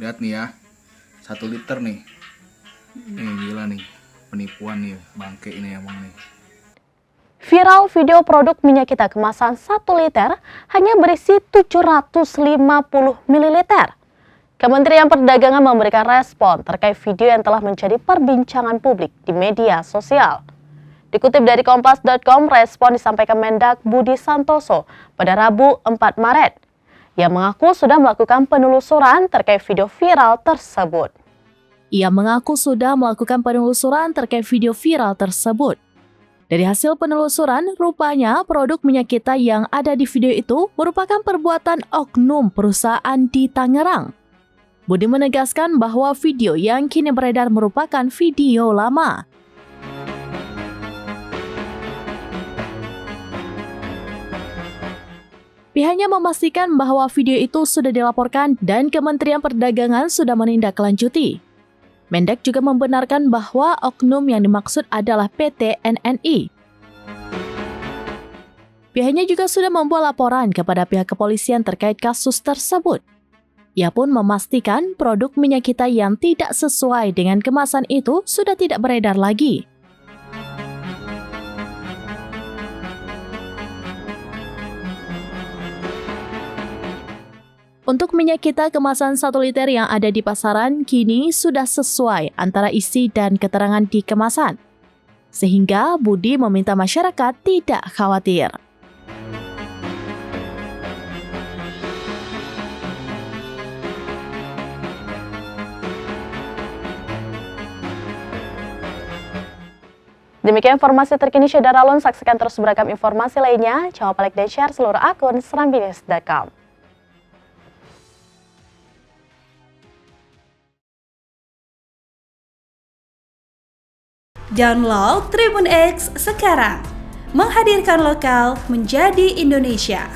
Lihat nih ya, 1 liter nih. Gila nih, penipuan nih, bangke ini emang nih. Viral video produk minyak kita kemasan 1 liter hanya berisi 750 ml. Kementerian Perdagangan memberikan respon terkait video yang telah menjadi perbincangan publik di media sosial. Dikutip dari kompas.com, respon disampaikan Mendak Budi Santoso pada Rabu 4 Maret. Ia mengaku sudah melakukan penelusuran terkait video viral tersebut. Ia mengaku sudah melakukan penelusuran terkait video viral tersebut. Dari hasil penelusuran, rupanya produk minyak kita yang ada di video itu merupakan perbuatan oknum perusahaan di Tangerang. Budi menegaskan bahwa video yang kini beredar merupakan video lama. Pihaknya memastikan bahwa video itu sudah dilaporkan dan Kementerian Perdagangan sudah menindaklanjuti. Mendak juga membenarkan bahwa oknum yang dimaksud adalah PT NNI. Pihaknya juga sudah membuat laporan kepada pihak kepolisian terkait kasus tersebut. Ia pun memastikan produk minyak kita yang tidak sesuai dengan kemasan itu sudah tidak beredar lagi. Untuk minyak kita kemasan 1 liter yang ada di pasaran kini sudah sesuai antara isi dan keterangan di kemasan. Sehingga Budi meminta masyarakat tidak khawatir. Demikian informasi terkini Syedara Alun. Saksikan terus beragam informasi lainnya. Jangan lupa like dan share seluruh akun serambinews.com. Download Tribun X sekarang, menghadirkan lokal menjadi Indonesia.